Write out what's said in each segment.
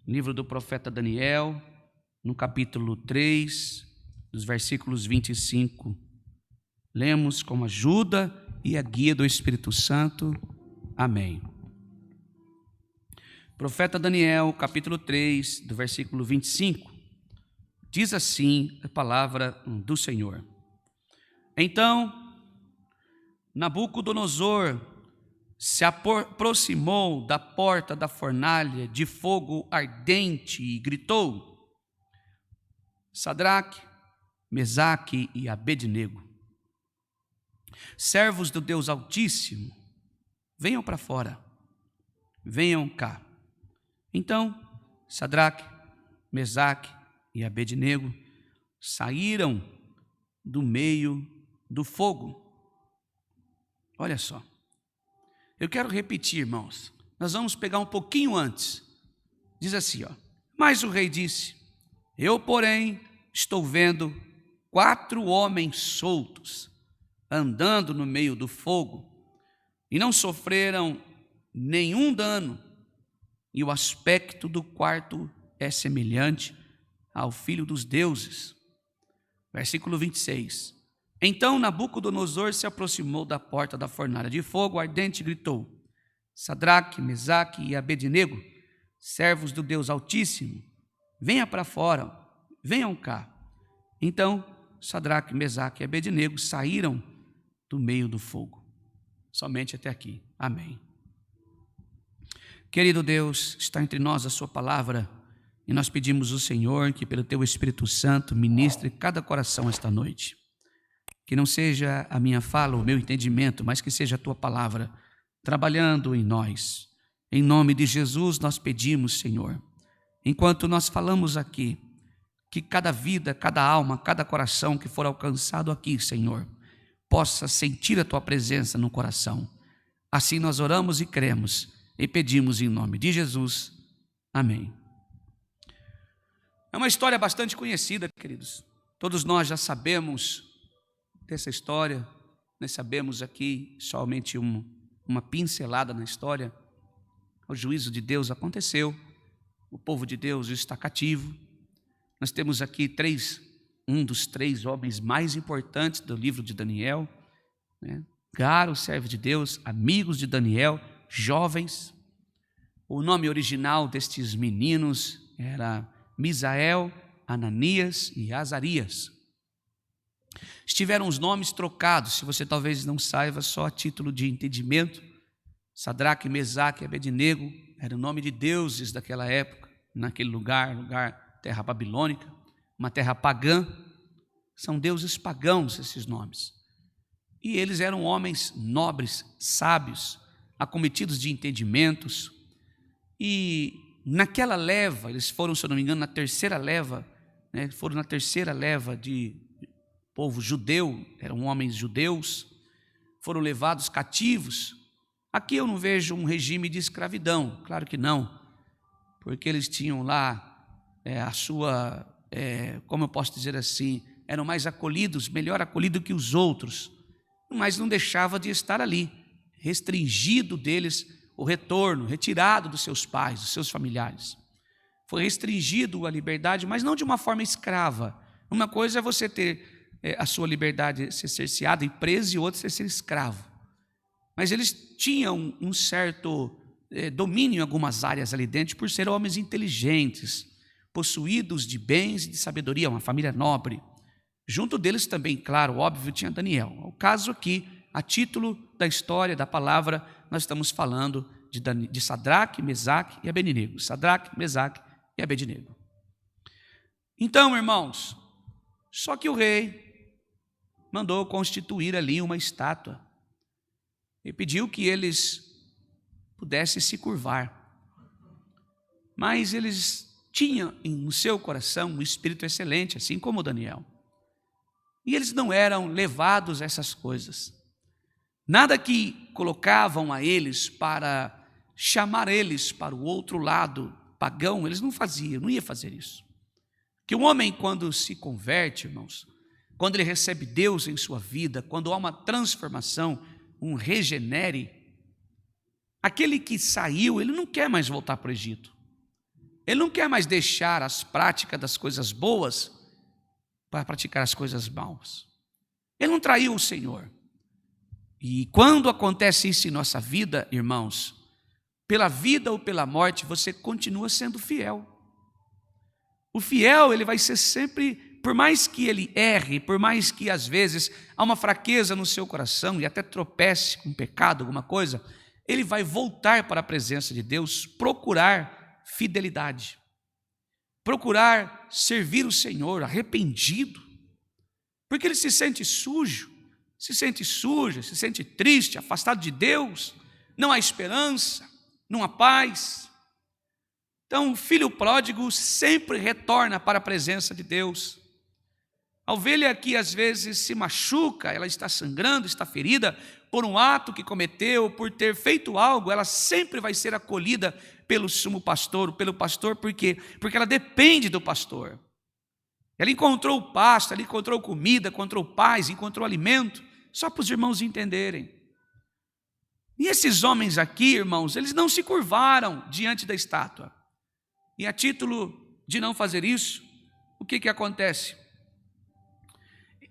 livro do profeta Daniel, no capítulo 3, dos versículos 25. Lemos com a ajuda e a guia do Espírito Santo. Amém. Profeta Daniel, capítulo 3, do versículo 25. Diz assim a palavra do Senhor. Então, Nabucodonosor se aproximou da porta da fornalha de fogo ardente e gritou: Sadraque, Mesaque e Abednego, servos do Deus Altíssimo, venham para fora, venham cá. Então, Sadraque, Mesaque e Abednego saíram do meio do fogo. Olha só, eu quero repetir, irmãos, nós vamos pegar um pouquinho antes. Diz assim, mas o rei disse: eu, porém, estou vendo 4 homens soltos, andando no meio do fogo, e não sofreram nenhum dano, e o aspecto do quarto é semelhante ao filho dos deuses. Versículo 26. Então Nabucodonosor se aproximou da porta da fornalha de fogo ardente e gritou: Sadraque, Mesaque e Abednego, servos do Deus Altíssimo, venha para fora, venham cá. Então Sadraque, Mesaque e Abednego saíram do meio do fogo. Somente até aqui. Amém. Querido Deus, está entre nós a sua palavra, e nós pedimos ao Senhor que pelo teu Espírito Santo ministre cada coração esta noite. Que não seja a minha fala, o meu entendimento, mas que seja a tua palavra trabalhando em nós. Em nome de Jesus nós pedimos, Senhor, enquanto nós falamos aqui, que cada vida, cada alma, cada coração que for alcançado aqui, Senhor, possa sentir a tua presença no coração. Assim nós oramos e cremos e pedimos em nome de Jesus. Amém. É uma história bastante conhecida, queridos. Todos nós já sabemos dessa história. Nós sabemos aqui somente uma pincelada na história. O juízo de Deus aconteceu. O povo de Deus está cativo. Nós temos aqui um dos 3 homens mais importantes do livro de Daniel, né? Garo, servo de Deus, amigos de Daniel, jovens. O nome original destes meninos era Misael, Ananias e Azarias. Estiveram os nomes trocados, se você talvez não saiba, só a título de entendimento. Sadraque, Mesaque e Abednego era o nome de deuses daquela época, naquele lugar, terra babilônica, uma terra pagã. São deuses pagãos esses nomes. E eles eram homens nobres, sábios, acometidos de entendimentos. E naquela leva, eles foram, se eu não me engano, na terceira leva, né? Foram na terceira leva de povo judeu, eram homens judeus, foram levados cativos. Aqui eu não vejo um regime de escravidão, claro que não, porque eles tinham lá a sua, como eu posso dizer assim, eram mais acolhidos, melhor acolhidos que os outros, mas não deixava de estar ali, restringido deles o retorno, retirado dos seus pais, dos seus familiares. Foi restringido a liberdade, mas não de uma forma escrava. Uma coisa é você ter a sua liberdade ser cerceada e preso, e outra é ser escravo. Mas eles tinham um certo domínio em algumas áreas ali dentro, por serem homens inteligentes, possuídos de bens e de sabedoria, uma família nobre. Junto deles também, claro, óbvio, tinha Daniel. O caso aqui, a título da história, da palavra, nós estamos falando de Sadraque, Mesaque e Abednego. Sadraque, Mesaque e Abednego. Então, irmãos, só que o rei mandou constituir ali uma estátua e pediu que eles pudessem se curvar. Mas eles tinham no seu coração um espírito excelente, assim como Daniel. E eles não eram levados a essas coisas. Nada que colocavam a eles para chamar eles para o outro lado pagão, eles não faziam, não ia fazer isso. Que o homem, quando se converte, irmãos, quando ele recebe Deus em sua vida, quando há uma transformação, um regenere, aquele que saiu, ele não quer mais voltar para o Egito. Ele não quer mais deixar as práticas das coisas boas para praticar as coisas maus. Ele não traiu o Senhor. E quando acontece isso em nossa vida, irmãos, pela vida ou pela morte, você continua sendo fiel. O fiel, ele vai ser sempre, por mais que ele erre, por mais que às vezes há uma fraqueza no seu coração e até tropece com pecado, alguma coisa, ele vai voltar para a presença de Deus, procurar fidelidade, procurar servir o Senhor arrependido, porque ele se sente sujo, se sente suja, se sente triste, afastado de Deus, não há esperança, não há paz. Então o filho pródigo sempre retorna para a presença de Deus. A ovelha que às vezes se machuca, ela está sangrando, está ferida por um ato que cometeu, por ter feito algo, ela sempre vai ser acolhida pelo sumo pastor, pelo pastor, por quê? Porque ela depende do pastor. Ela encontrou pasto, ela encontrou comida, encontrou paz, encontrou alimento, só para os irmãos entenderem. E esses homens aqui, irmãos, eles não se curvaram diante da estátua. E a título de não fazer isso, o que acontece?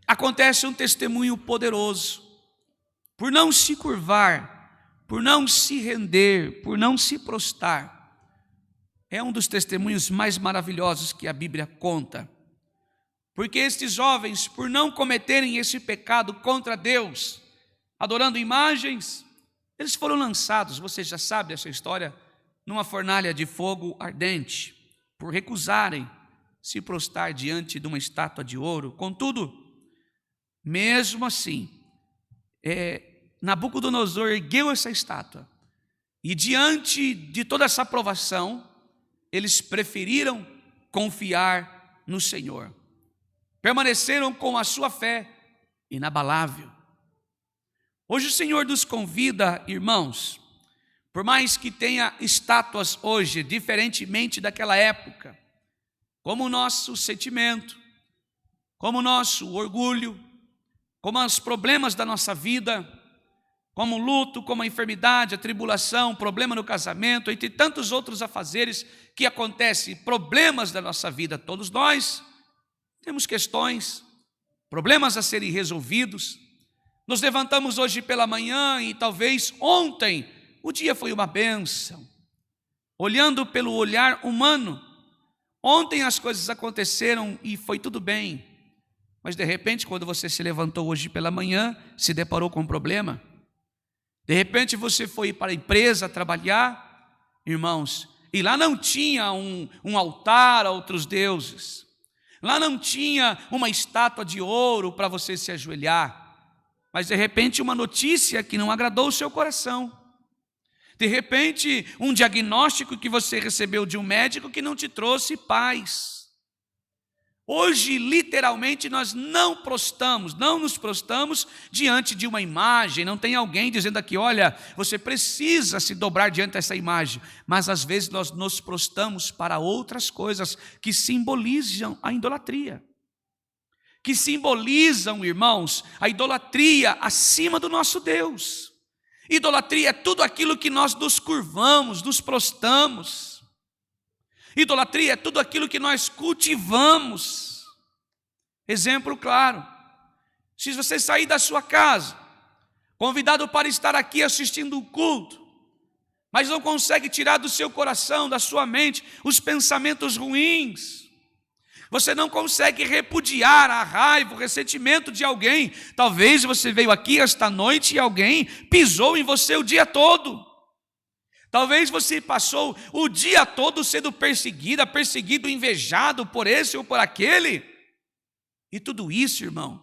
Acontece um testemunho poderoso. Por não se curvar, por não se render, por não se prostrar. É um dos testemunhos mais maravilhosos que a Bíblia conta. Porque estes jovens, por não cometerem esse pecado contra Deus, adorando imagens, eles foram lançados, você já sabe essa história, numa fornalha de fogo ardente, por recusarem se prostrar diante de uma estátua de ouro. Contudo, mesmo assim, Nabucodonosor ergueu essa estátua, e diante de toda essa provação, eles preferiram confiar no Senhor. Permaneceram com a sua fé inabalável. Hoje o Senhor nos convida, irmãos, por mais que tenha estátuas hoje, diferentemente daquela época, como o nosso sentimento, como o nosso orgulho, como os problemas da nossa vida, como o luto, como a enfermidade, a tribulação, problema no casamento, entre tantos outros afazeres que acontecem, problemas da nossa vida, todos nós temos questões, problemas a serem resolvidos. Nos levantamos hoje pela manhã e talvez ontem o dia foi uma bênção. Olhando pelo olhar humano, ontem as coisas aconteceram e foi tudo bem. Mas de repente, quando você se levantou hoje pela manhã, se deparou com um problema. De repente você foi para a empresa trabalhar, irmãos, e lá não tinha um altar a outros deuses. Lá não tinha uma estátua de ouro para você se ajoelhar, mas de repente uma notícia que não agradou o seu coração. De repente um diagnóstico que você recebeu de um médico que não te trouxe paz. Hoje literalmente nós não nos prostamos diante de uma imagem, não tem alguém dizendo aqui, olha, você precisa se dobrar diante dessa imagem, mas às vezes nós nos prostamos para outras coisas que simbolizam a idolatria, que simbolizam, irmãos, a idolatria acima do nosso Deus. Idolatria é tudo aquilo que nós nos curvamos, nos prostamos. Idolatria é tudo aquilo que nós cultivamos. Exemplo claro, se você sair da sua casa, convidado para estar aqui assistindo o culto, mas não consegue tirar do seu coração, da sua mente, os pensamentos ruins, você não consegue repudiar a raiva, o ressentimento de alguém. Talvez você veio aqui esta noite e alguém pisou em você o dia todo. Talvez você passou o dia todo sendo perseguido, invejado por esse ou por aquele. E tudo isso, irmão,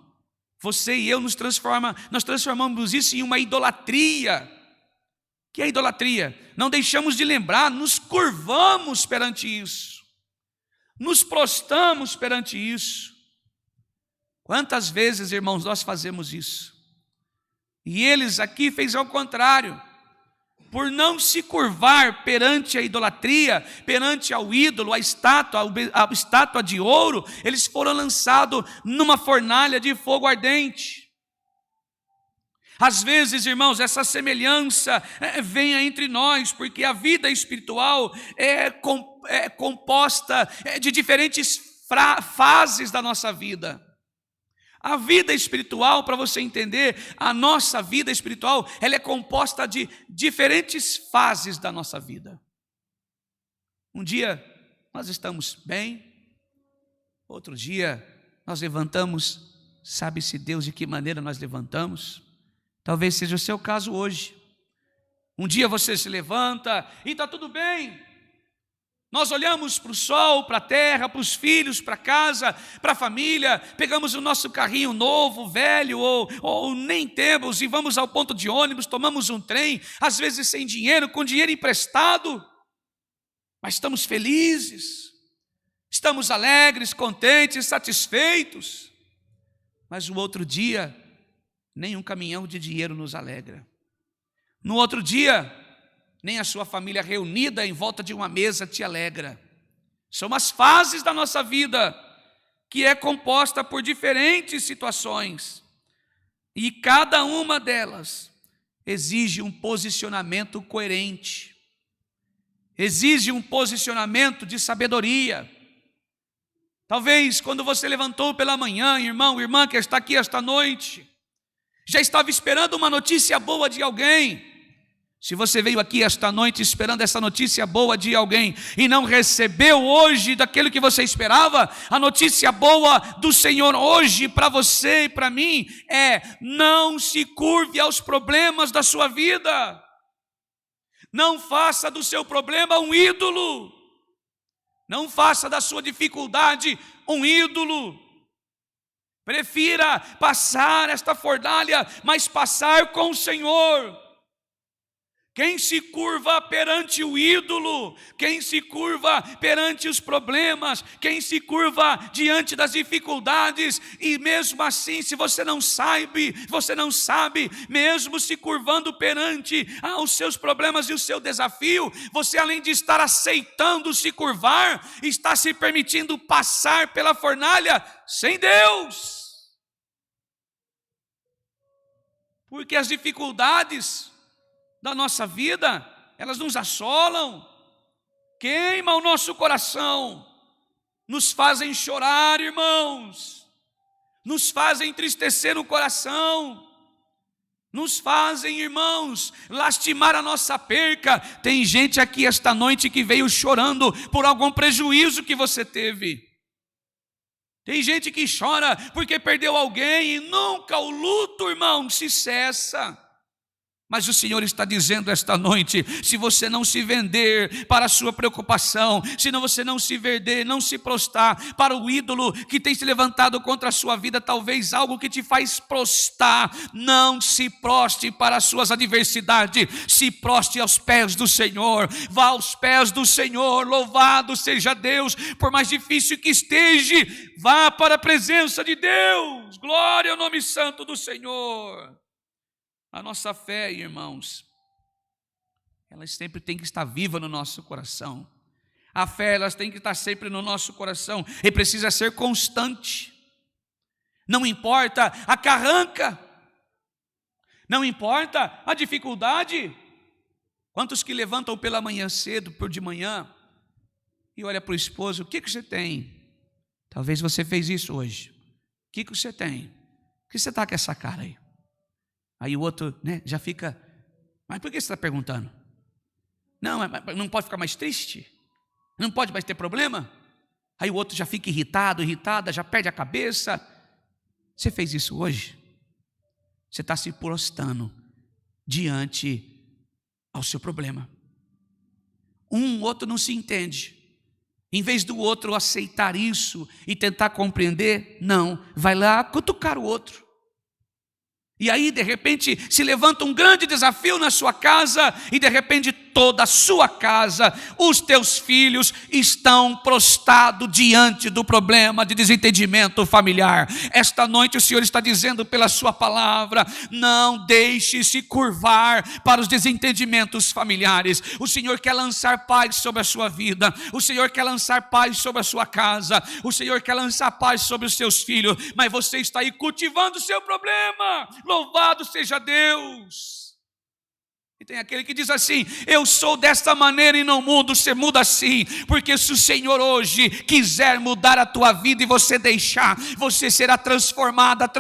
você e eu nós transformamos isso em uma idolatria. Que é idolatria? Não deixamos de lembrar, nos curvamos perante isso. Nos prostamos perante isso. Quantas vezes, irmãos, nós fazemos isso? E eles aqui fez ao contrário. Por não se curvar perante a idolatria, perante ao ídolo, a estátua de ouro, eles foram lançados numa fornalha de fogo ardente. Às vezes, irmãos, essa semelhança vem entre nós, porque a vida espiritual composta de diferentes fases da nossa vida. A vida espiritual, para você entender, a nossa vida espiritual, ela é composta de diferentes fases da nossa vida. Um dia nós estamos bem, outro dia nós levantamos, sabe-se Deus de que maneira nós levantamos. Talvez seja o seu caso hoje. Um dia você se levanta e está tudo bem. Nós olhamos para o sol, para a terra, para os filhos, para a casa, para a família, pegamos o nosso carrinho novo, velho, ou nem temos, e vamos ao ponto de ônibus, tomamos um trem, às vezes sem dinheiro, com dinheiro emprestado, mas estamos felizes, estamos alegres, contentes, satisfeitos. Mas o outro dia, nem um caminhão de dinheiro nos alegra. No outro dia, nem a sua família reunida em volta de uma mesa te alegra. São as fases da nossa vida que é composta por diferentes situações. E cada uma delas exige um posicionamento coerente. Exige um posicionamento de sabedoria. Talvez quando você levantou pela manhã, irmão, irmã que está aqui esta noite, já estava esperando uma notícia boa de alguém. Se você veio aqui esta noite esperando essa notícia boa de alguém e não recebeu hoje daquilo que você esperava, a notícia boa do Senhor hoje para você e para mim é: não se curve aos problemas da sua vida. Não faça do seu problema um ídolo. Não faça da sua dificuldade um ídolo. Prefira passar esta fornalha, mas passar com o Senhor. Quem se curva perante o ídolo, quem se curva perante os problemas, quem se curva diante das dificuldades, e mesmo assim, se você não sabe, mesmo se curvando perante os seus problemas e o seu desafio, você, além de estar aceitando se curvar, está se permitindo passar pela fornalha sem Deus. Porque as dificuldades da nossa vida, elas nos assolam, queimam o nosso coração, nos fazem chorar, irmãos, nos fazem entristecer o coração, nos fazem, irmãos, lastimar a nossa perca. Tem gente aqui esta noite que veio chorando por algum prejuízo que você teve. Tem gente que chora porque perdeu alguém e nunca o luto, irmão, se cessa. Mas o Senhor está dizendo esta noite: se você não se vender para a sua preocupação, se você não se vender, não se prostrar para o ídolo que tem se levantado contra a sua vida, talvez algo que te faz prostrar, não se proste para as suas adversidades, se proste aos pés do Senhor, vá aos pés do Senhor, louvado seja Deus, por mais difícil que esteja, vá para a presença de Deus, glória ao nome santo do Senhor. A nossa fé, irmãos, ela sempre tem que estar viva no nosso coração. A fé, ela tem que estar sempre no nosso coração e precisa ser constante. Não importa a carranca, não importa a dificuldade. Quantos que levantam pela manhã cedo, por de manhã, e olha para o esposo: o que você tem? Talvez você fez isso hoje. O que você tem? Por que você está com essa cara aí? Aí o outro, já fica: mas por que você está perguntando? Não pode ficar mais triste? Não pode mais ter problema? Aí o outro já fica irritada, já perde a cabeça. Você fez isso hoje? Você está se prostrando diante ao seu problema. O outro não se entende. Em vez do outro aceitar isso e tentar compreender, não, vai lá cutucar o outro. E aí, de repente, se levanta um grande desafio na sua casa, e de repente toda a sua casa, os teus filhos estão prostrados diante do problema de desentendimento familiar. Esta noite o Senhor está dizendo pela sua palavra: não deixe se curvar para os desentendimentos familiares. O Senhor quer lançar paz sobre a sua vida, o Senhor quer lançar paz sobre a sua casa, o Senhor quer lançar paz sobre os seus filhos, mas você está aí cultivando o seu problema. Louvado seja Deus. E tem aquele que diz assim: eu sou desta maneira e não mudo. Você muda sim, porque se o Senhor hoje quiser mudar a tua vida e você deixar, você será transformado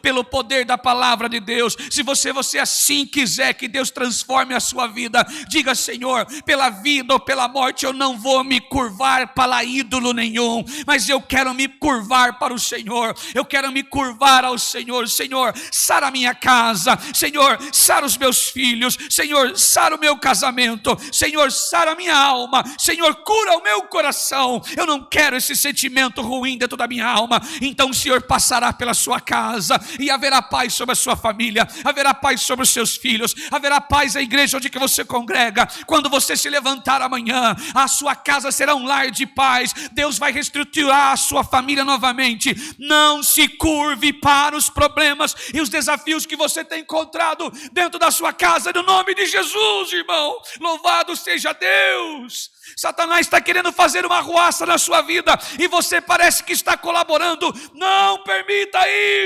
pelo poder da palavra de Deus. Se você assim quiser que Deus transforme a sua vida, diga: Senhor, pela vida ou pela morte eu não vou me curvar para ídolo nenhum, mas eu quero me curvar para o Senhor, eu quero me curvar ao Senhor. Senhor, sara a minha casa, Senhor, sara os meus filhos, Senhor, sara o meu casamento, Senhor, sara a minha alma, Senhor, cura o meu coração. Eu não quero esse sentimento ruim dentro da minha alma. Então o Senhor passará pela sua casa e haverá paz sobre a sua família, haverá paz sobre os seus filhos, haverá paz na igreja onde que você congrega. Quando você se levantar amanhã, a sua casa será um lar de paz. Deus vai reestruturar a sua família novamente. Não se curve para os problemas e os desafios que você tem encontrado dentro da sua casa, no nome de Jesus, irmão. Louvado seja Deus. Satanás está querendo fazer uma arruaça na sua vida e você parece que está colaborando. Não permita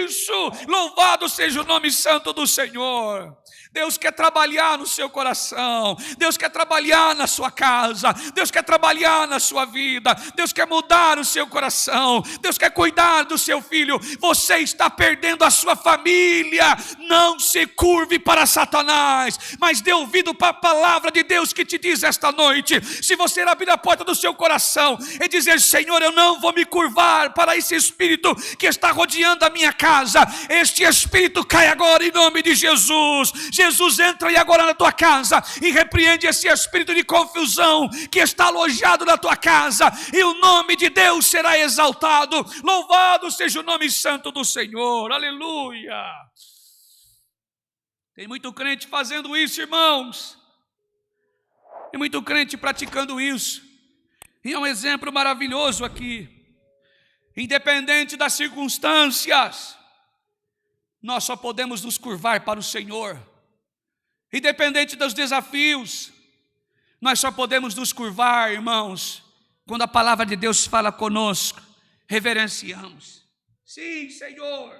isso. Louvado seja o nome santo do Senhor. Deus quer trabalhar no seu coração, Deus quer trabalhar na sua casa, Deus quer trabalhar na sua vida, Deus quer mudar o seu coração, Deus quer cuidar do seu filho. Você está perdendo a sua família. Não se curve para Satanás, mas dê ouvido para a palavra de Deus que te diz esta noite. Se você abrir a porta do seu coração e dizer: Senhor, eu não vou me curvar para esse espírito que está rodeando a minha casa, este espírito cai agora em nome de Jesus. Jesus, entra aí agora na tua casa e repreende esse espírito de confusão que está alojado na tua casa, e o nome de Deus será exaltado. Louvado seja o nome santo do Senhor. Aleluia. Tem muito crente fazendo isso, irmãos. Tem muito crente praticando isso. E é um exemplo maravilhoso aqui. Independente das circunstâncias, nós só podemos nos curvar para o Senhor. Independente dos desafios, nós só podemos nos curvar, irmãos, quando a palavra de Deus fala conosco. Reverenciamos. Sim, Senhor,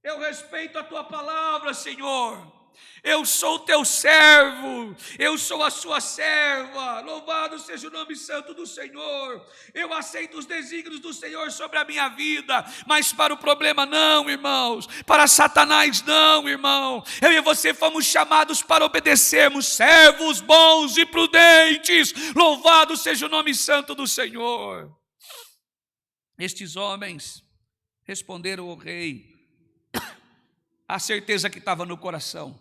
eu respeito a tua palavra, Senhor. Eu sou o teu servo, eu sou a sua serva. Louvado seja o nome santo do Senhor. Eu aceito os desígnios do Senhor sobre a minha vida, mas para o problema não, irmãos. Para Satanás não, irmão. Eu e você fomos chamados para obedecermos, servos bons e prudentes. Louvado seja o nome santo do Senhor. Estes homens responderam ao rei a certeza que estava no coração.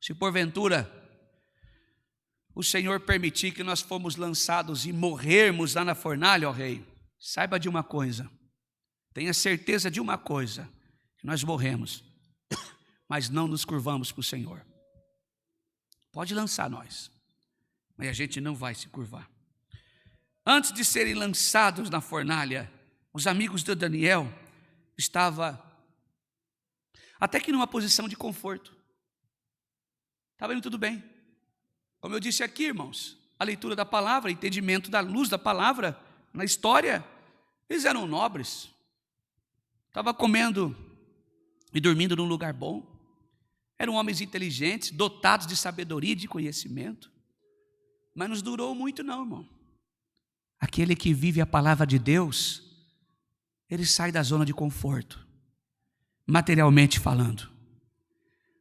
Se porventura o Senhor permitir que nós fomos lançados e morrermos lá na fornalha, ó rei, saiba de uma coisa, tenha certeza de uma coisa, que nós morremos, mas não nos curvamos para o Senhor. Pode lançar nós, mas a gente não vai se curvar. Antes de serem lançados na fornalha, os amigos de Daniel estavam até que numa posição de conforto. Estava indo tudo bem. Como eu disse aqui, irmãos, a leitura da palavra, o entendimento da luz da palavra na história, eles eram nobres. Estavam comendo e dormindo num lugar bom. Eram homens inteligentes, dotados de sabedoria e de conhecimento. Mas não durou muito não, irmão. Aquele que vive a palavra de Deus, ele sai da zona de conforto, materialmente falando.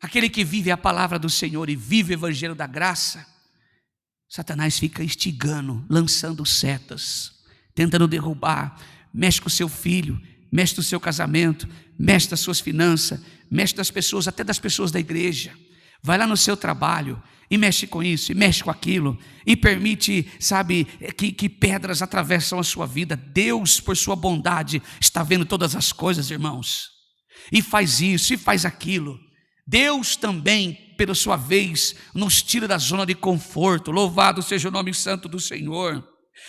Aquele que vive a palavra do Senhor e vive o evangelho da graça, Satanás fica instigando, lançando setas, tentando derrubar, mexe com o seu filho, mexe no seu casamento, mexe nas suas finanças, mexe das pessoas, até das pessoas da igreja. Vai lá no seu trabalho e mexe com isso, e mexe com aquilo, e permite, sabe, que pedras atravessam a sua vida. Deus, por sua bondade, está vendo todas as coisas, irmãos, e faz isso, e faz aquilo. Deus também, pela sua vez, nos tira da zona de conforto. Louvado seja o nome santo do Senhor.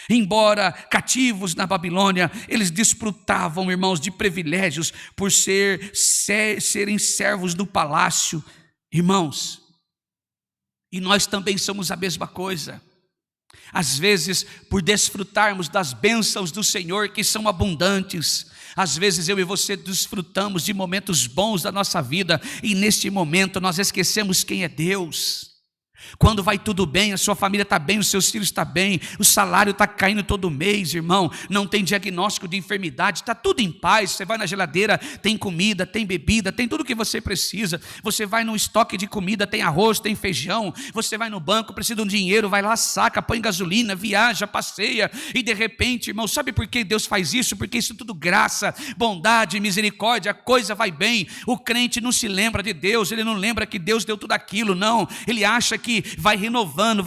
Embora cativos na Babilônia, eles desfrutavam, irmãos, de privilégios por serem servos do palácio. Irmãos, e nós também somos a mesma coisa. Às vezes, por desfrutarmos das bênçãos do Senhor que são abundantes, às vezes eu e você desfrutamos de momentos bons da nossa vida e neste momento nós esquecemos quem é Deus. Quando vai tudo bem, a sua família está bem, os seus filhos estão bem, o salário está caindo todo mês, irmão, não tem diagnóstico de enfermidade, está tudo em paz. Você vai na geladeira, tem comida, tem bebida, tem tudo o que você precisa. Você vai num estoque de comida, tem arroz, tem feijão. Você vai no banco, precisa de um dinheiro, vai lá, saca, põe gasolina, viaja, passeia. E de repente, irmão, sabe por que Deus faz isso? Porque isso é tudo graça, bondade, misericórdia, a coisa vai bem. O crente não se lembra de Deus, ele não lembra que Deus deu tudo aquilo, não. Ele acha que vai renovando.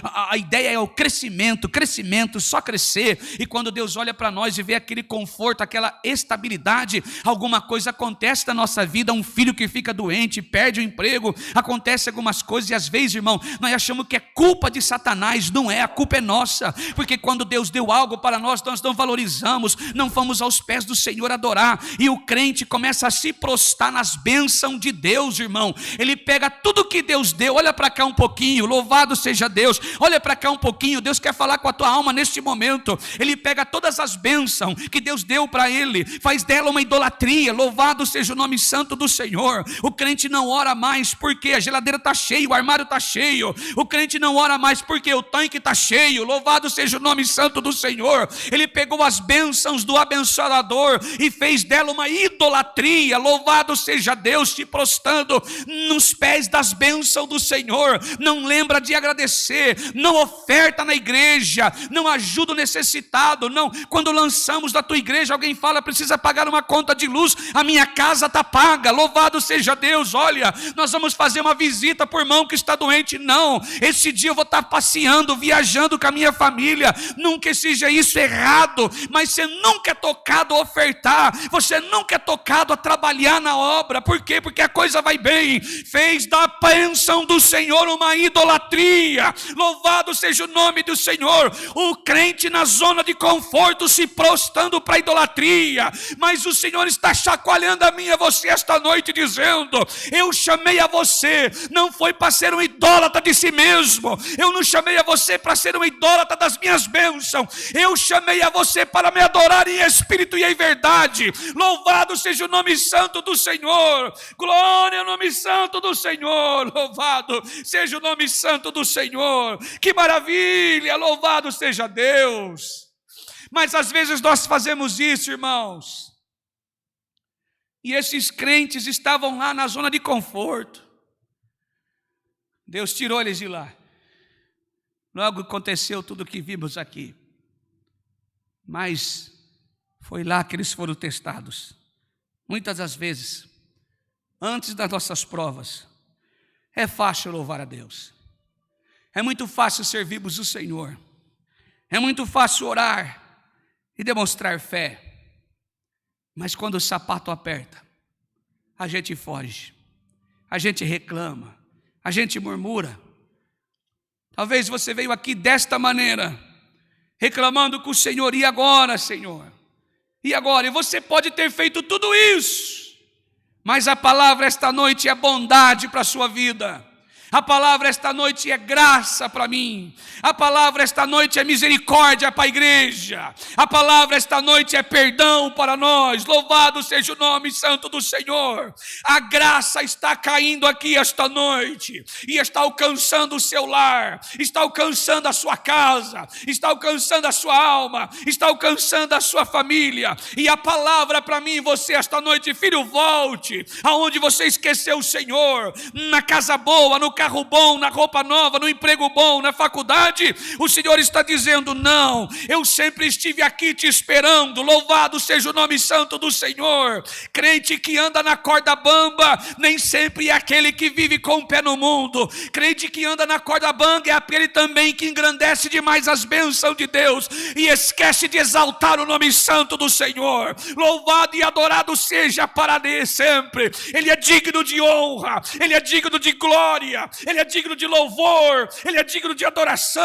A ideia é o crescimento, só crescer. E quando Deus olha para nós e vê aquele conforto, aquela estabilidade, alguma coisa acontece na nossa vida, um filho que fica doente, perde o emprego, acontece algumas coisas, e às vezes, irmão, nós achamos que é culpa de Satanás. Não é, a culpa é nossa, porque quando Deus deu algo para nós, nós não valorizamos, não fomos aos pés do Senhor adorar, e o crente começa a se prostrar nas bênçãos de Deus, irmão. Ele pega tudo que Deus deu, olha para cá um pouquinho, louvado seja Deus, olha para cá um pouquinho, Deus quer falar com a tua alma neste momento. Ele pega todas as bênçãos que Deus deu para ele, faz dela uma idolatria. Louvado seja o nome santo do Senhor. O crente não ora mais porque a geladeira está cheia, o armário está cheio. O crente não ora mais porque o tanque está cheio. Louvado seja o nome santo do Senhor. Ele pegou as bênçãos do abençoador e fez dela uma idolatria. Louvado seja Deus, se prostrando nos pés das bênçãos do Senhor. Não lembra de agradecer, não oferta na igreja, não ajuda o necessitado, não. Quando lançamos da tua igreja, alguém fala, precisa pagar uma conta de luz, a minha casa está paga. Louvado seja Deus. Olha, nós vamos fazer uma visita por irmão que está doente. Não, esse dia eu vou estar passeando, viajando com a minha família. Nunca seja isso errado, mas você nunca é tocado a ofertar, você nunca é tocado a trabalhar na obra. Por quê? Porque a coisa vai bem. Fez da bênção do Senhor uma idolatria. Louvado seja o nome do Senhor. O crente na zona de conforto se prostrando para a idolatria, mas o Senhor está chacoalhando a mim e a você esta noite, dizendo: eu chamei a você, não foi para ser um idólatra de si mesmo, eu não chamei a você para ser um idólatra das minhas bênçãos, eu chamei a você para me adorar em espírito e em verdade. Louvado seja o nome santo do Senhor. Glória ao nome santo do Senhor. Louvado seja o nome santo do Senhor. Que maravilha, louvado seja Deus. Mas às vezes nós fazemos isso, irmãos, e esses crentes estavam lá na zona de conforto. Deus tirou eles de lá. Logo aconteceu tudo o que vimos aqui. Mas foi lá que eles foram testados. Muitas das vezes, antes das nossas provas, é fácil louvar a Deus. É muito fácil servirmos o Senhor. É muito fácil orar e demonstrar fé. Mas quando o sapato aperta, a gente foge, a gente reclama, a gente murmura. Talvez você veio aqui desta maneira, reclamando com o Senhor: e agora, Senhor? E agora? E você pode ter feito tudo isso, mas a palavra esta noite é bondade para a sua vida. A palavra esta noite é graça para mim. A palavra esta noite é misericórdia para a igreja. A palavra esta noite é perdão para nós. Louvado seja o nome santo do Senhor. A graça está caindo aqui esta noite e está alcançando o seu lar, está alcançando a sua casa, está alcançando a sua alma, está alcançando a sua família. E a palavra para mim e você esta noite: filho, volte aonde você esqueceu o Senhor, na casa boa, no carro bom, na roupa nova, no emprego bom, na faculdade. O Senhor está dizendo: não, eu sempre estive aqui te esperando. Louvado seja o nome santo do Senhor. Crente que anda na corda bamba nem sempre é aquele que vive com o pé no mundo. Crente que anda na corda bamba é aquele também que engrandece demais as bênçãos de Deus e esquece de exaltar o nome santo do Senhor. Louvado e adorado seja para Deus sempre. Ele é digno de honra, Ele é digno de glória, Ele é digno de louvor, Ele é digno de adoração.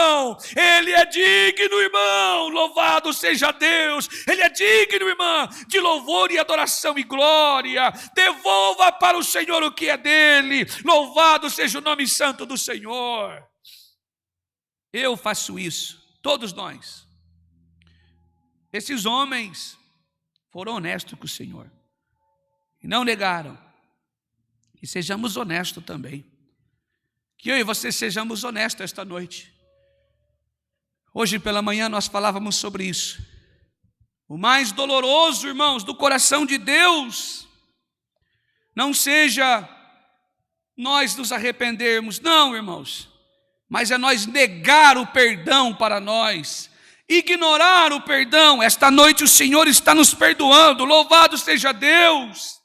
Ele é digno, irmão, louvado seja Deus. Ele é digno, irmã, de louvor e adoração e glória. Devolva para o Senhor o que é dele. Louvado seja o nome santo do Senhor. Eu faço isso, todos nós. Esses homens foram honestos com o Senhor e não negaram. E sejamos honestos também. Que eu e você sejamos honestos esta noite. Hoje pela manhã nós falávamos sobre isso. O mais doloroso, irmãos, do coração de Deus, não seja nós nos arrependermos, não, irmãos, mas é nós negar o perdão para nós, ignorar o perdão. Esta noite o Senhor está nos perdoando, louvado seja Deus.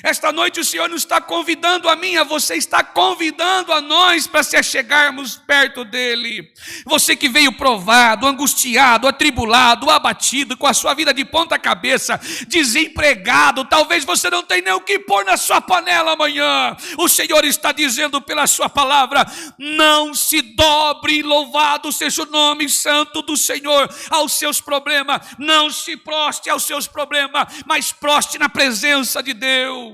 Esta noite o Senhor nos está convidando a mim, a você, está convidando a nós para se achegarmos perto dEle. Você que veio provado, angustiado, atribulado, abatido, com a sua vida de ponta cabeça, desempregado, talvez você não tenha nem o que pôr na sua panela amanhã. O Senhor está dizendo pela sua palavra, não se dobre, louvado seja o nome santo do Senhor, aos seus problemas. Não se proste aos seus problemas, mas proste na presença de Deus.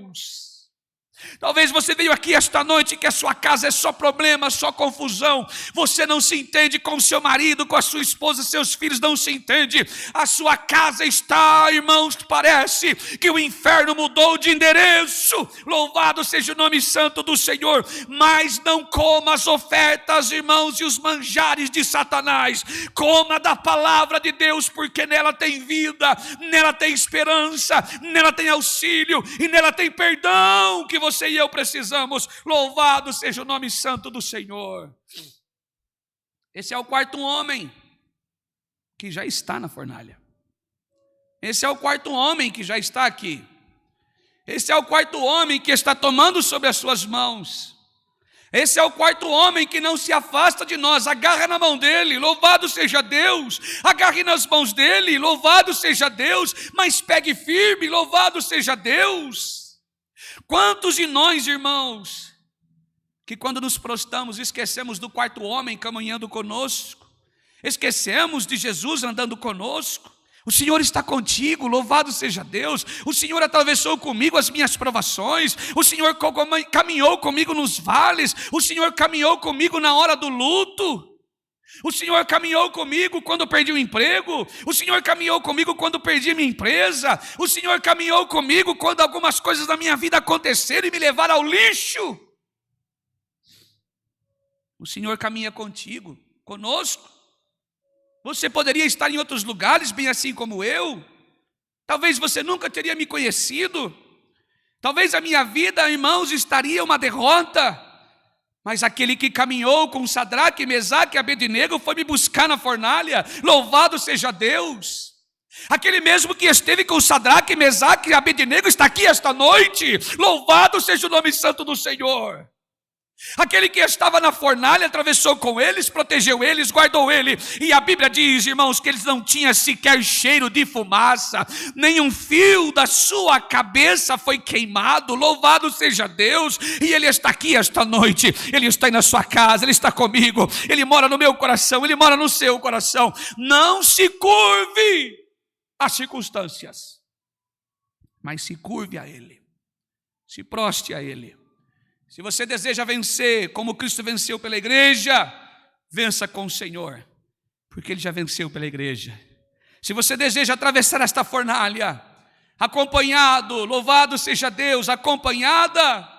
Talvez você veio aqui esta noite que a sua casa é só problema, só confusão. Você não se entende com o seu marido, com a sua esposa, seus filhos não se entendem. A sua casa está, irmãos, parece que o inferno mudou de endereço. Louvado seja o nome santo do Senhor. Mas não coma as ofertas, irmãos, e os manjares de Satanás. Coma da palavra de Deus, porque nela tem vida, nela tem esperança, nela tem auxílio e nela tem perdão que você e eu precisamos. Louvado seja o nome santo do Senhor. Esse é o quarto homem que já está na fornalha. Esse é o quarto homem que já está aqui. Esse é o quarto homem que está tomando sobre as suas mãos. Esse é o quarto homem que não se afasta de nós. Agarra na mão dele, louvado seja Deus. Agarre nas mãos dele, louvado seja Deus. Mas pegue firme, louvado seja Deus. Quantos de nós, irmãos, que quando nos prostramos esquecemos do quarto homem caminhando conosco, esquecemos de Jesus andando conosco? O Senhor está contigo, louvado seja Deus. O Senhor atravessou comigo as minhas provações. O Senhor caminhou comigo nos vales. O Senhor caminhou comigo na hora do luto. O Senhor caminhou comigo quando eu perdi o emprego. O Senhor caminhou comigo quando perdi minha empresa. O Senhor caminhou comigo quando algumas coisas da minha vida aconteceram e me levaram ao lixo. O Senhor caminha contigo, conosco. Você poderia estar em outros lugares, bem assim como eu. Talvez você nunca teria me conhecido. Talvez a minha vida, irmãos, estaria uma derrota. Mas aquele que caminhou com Sadraque, Mesaque e Abednego foi me buscar na fornalha. Louvado seja Deus. Aquele mesmo que esteve com Sadraque, Mesaque e Abednego está aqui esta noite. Louvado seja o nome santo do Senhor. Aquele que estava na fornalha atravessou com eles, protegeu eles, guardou ele. E a Bíblia diz, irmãos, que eles não tinham sequer cheiro de fumaça, nenhum fio da sua cabeça foi queimado. Louvado seja Deus. E Ele está aqui esta noite. Ele está aí na sua casa, Ele está comigo. Ele mora no meu coração, Ele mora no seu coração. Não se curve às circunstâncias, mas se curve a Ele, se proste a Ele. Se você deseja vencer como Cristo venceu pela igreja, vença com o Senhor, porque Ele já venceu pela igreja. Se você deseja atravessar esta fornalha, acompanhado, louvado seja Deus, acompanhada,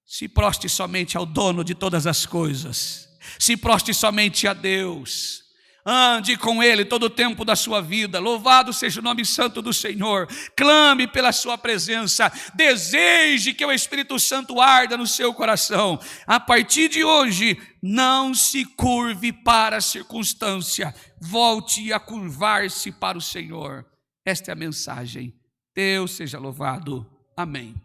se proste somente ao dono de todas as coisas, se proste somente a Deus. Ande com Ele todo o tempo da sua vida. Louvado seja o nome santo do Senhor. Clame pela sua presença. Deseje que o Espírito Santo arda no seu coração. A partir de hoje, não se curve para a circunstância. Volte a curvar-se para o Senhor. Esta é a mensagem. Deus seja louvado. Amém.